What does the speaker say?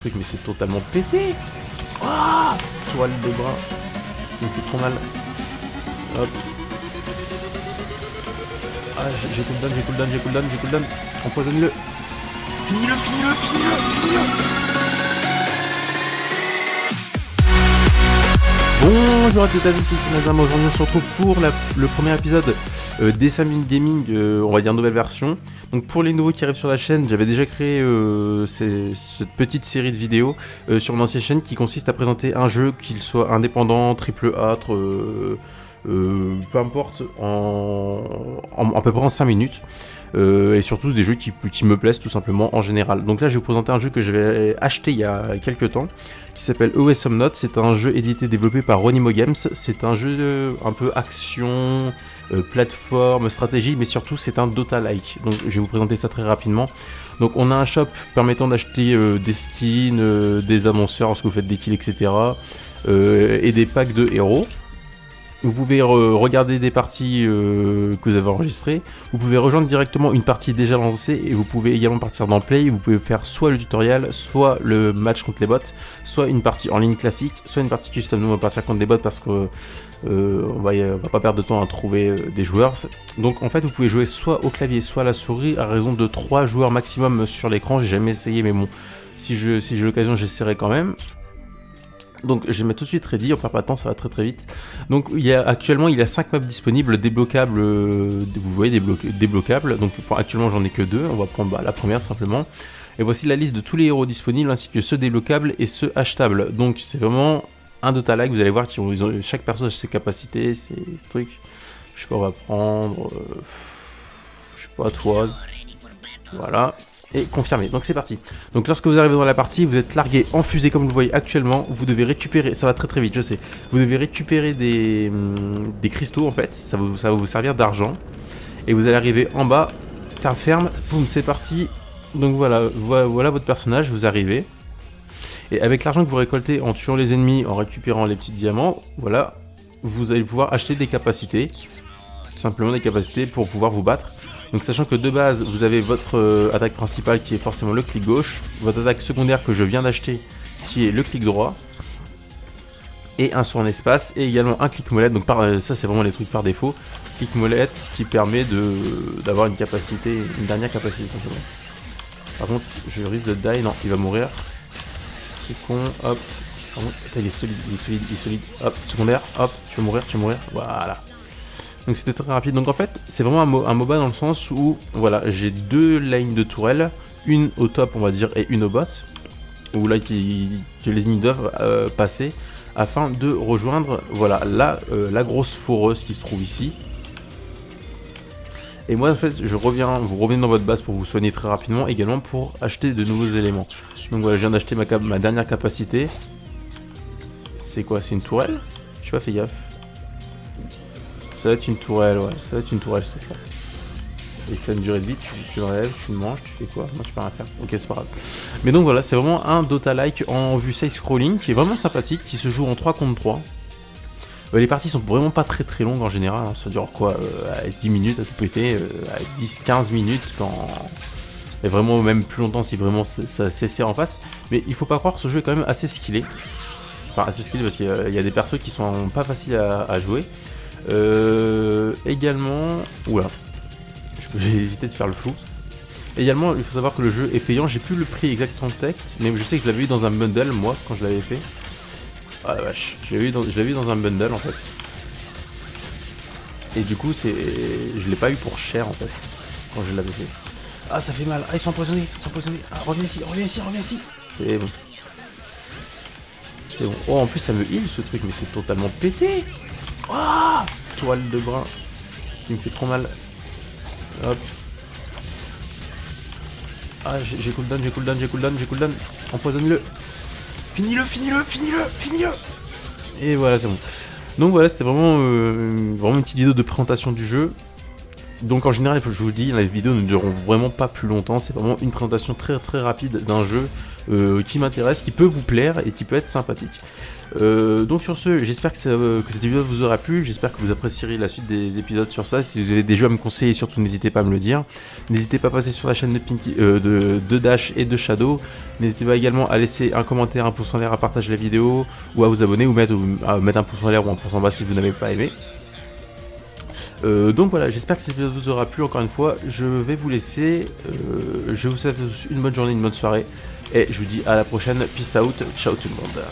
truc, mais c'est totalement pété. Ah, toile de bras. Il me fait trop mal. Hop. Ah, j'ai cooldown. Empoisonne-le. Finis-le. Bonjour à toutes et à tous, ici Nazam. Aujourd'hui on se retrouve pour le premier épisode des 5 minutes gaming, on va dire nouvelle version. Donc pour les nouveaux qui arrivent sur la chaîne, j'avais déjà créé cette petite série de vidéos sur mon ancienne chaîne qui consiste à présenter un jeu, qu'il soit indépendant, triple A, peu importe, à peu près en 5 minutes. Et surtout des jeux qui me plaisent tout simplement en général. Donc là je vais vous présenter un jeu que j'avais acheté il y a quelques temps, qui s'appelle Awesome Note. C'est un jeu édité et développé par Ronimo Games. C'est un jeu un peu action, plateforme, stratégie, mais surtout c'est un Dota-like. Donc je vais vous présenter ça très rapidement. Donc on a un shop permettant d'acheter des skins, des annonceurs lorsque vous faites des kills, etc. Et des packs de héros. Vous pouvez regarder des parties que vous avez enregistrées. Vous pouvez rejoindre directement une partie déjà lancée et vous pouvez également partir dans Play. Vous pouvez faire soit le tutoriel, soit le match contre les bots, soit une partie en ligne classique, soit une partie custom. Nous on va partir contre des bots parce que on va pas perdre de temps à trouver des joueurs. Donc en fait vous pouvez jouer soit au clavier, soit à la souris à raison de 3 joueurs maximum sur l'écran. J'ai jamais essayé mais bon, si j'ai l'occasion j'essaierai quand même. Donc je vais mettre tout de suite ready, on perd pas de temps, ça va très vite. Donc actuellement il y a 5 maps disponibles, débloquables, vous voyez débloquables. Donc actuellement j'en ai que 2, on va prendre la première simplement. Et voici la liste de tous les héros disponibles ainsi que ceux débloquables et ceux achetables. Donc c'est vraiment un Dota-like, vous allez voir chaque personnage a ses capacités, ses trucs. Je sais pas, on va prendre, je sais pas, toi, voilà. Et confirmé, donc c'est parti. Donc lorsque vous arrivez dans la partie, vous êtes largué en fusée comme vous le voyez actuellement. Vous devez récupérer, ça va très vite je sais. Vous devez récupérer des cristaux en fait, ça va vous servir d'argent. Et vous allez arriver en bas, terre ferme, boum, c'est parti. Donc voilà votre personnage, vous arrivez. Et avec l'argent que vous récoltez en tuant les ennemis, en récupérant les petits diamants, voilà, vous allez pouvoir acheter des capacités. Tout simplement des capacités pour pouvoir vous battre. Donc sachant que de base vous avez votre attaque principale qui est forcément le clic gauche, votre attaque secondaire que je viens d'acheter qui est le clic droit, et un saut en espace, et également un clic molette. Donc ça c'est vraiment les trucs par défaut. Clic molette qui permet d'avoir une capacité, une dernière capacité simplement. Par contre je risque de die, non il va mourir. C'est con, hop. Par contre, il est solide, hop, secondaire, hop, tu vas mourir, voilà. Donc c'était très rapide. Donc en fait c'est vraiment un MOBA dans le sens où voilà, j'ai 2 lignes de tourelles, une au top on va dire et une au bot, où là que les ennemis doivent passer afin de rejoindre voilà la grosse foreuse qui se trouve ici. Et moi en fait vous revenez dans votre base pour vous soigner très rapidement, également pour acheter de nouveaux éléments. Donc voilà, je viens d'acheter ma dernière capacité. C'est quoi, c'est une tourelle? J'ai pas fait gaffe. Ça va être une tourelle, ouais, ça va être une tourelle cette fois. Et ça a une durée de vie, tu l'enlèves, tu le manges, tu fais quoi? Moi tu peux rien faire, ok c'est pas grave. Mais donc voilà, c'est vraiment un Dota-like en vue side-scrolling qui est vraiment sympathique, qui se joue en 3 contre 3. Les parties sont vraiment pas très longues en général, hein. Ça dure quoi, 10 minutes à tout péter, 10-15 minutes quand... Et vraiment même plus longtemps si vraiment ça serre en face. Mais il faut pas croire que ce jeu est quand même assez skillé. Enfin assez skillé parce qu'il y a des persos qui sont pas faciles à jouer. Également, oula, j'ai évité de faire le fou. Également, il faut savoir que le jeu est payant. J'ai plus le prix exact en tête, mais je sais que je l'avais eu dans un bundle moi quand je l'avais fait. Ah la vache, je l'avais eu dans un bundle en fait. Et du coup, je l'ai pas eu pour cher en fait quand je l'avais fait. Ah ça fait mal, ah ils sont empoisonnés, Ah, reviens ici. C'est bon. C'est bon. Oh en plus ça me heal ce truc, mais c'est totalement pété. Ah, toile de bras qui me fait trop mal. Hop. Ah j'ai cooldown. Empoisonne-le. Finis-le. Et voilà c'est bon. Donc voilà, c'était vraiment une petite vidéo de présentation du jeu. Donc en général, je vous dis, les vidéos ne dureront vraiment pas plus longtemps, c'est vraiment une présentation très très rapide d'un jeu qui m'intéresse, qui peut vous plaire et qui peut être sympathique. Donc sur ce, j'espère que cet épisode vous aura plu, j'espère que vous apprécierez la suite des épisodes sur ça. Si vous avez des jeux à me conseiller, surtout n'hésitez pas à me le dire. N'hésitez pas à passer sur la chaîne de, de Dash et de Shadow. N'hésitez pas également à laisser un commentaire, un pouce en l'air, à partager la vidéo, ou à vous abonner, ou à mettre un pouce en l'air ou un pouce en bas si vous n'avez pas aimé. Donc voilà, j'espère que cet épisode vous aura plu. Encore une fois, je vais vous laisser. Je vous souhaite une bonne journée, une bonne soirée. Et je vous dis à la prochaine. Peace out. Ciao tout le monde.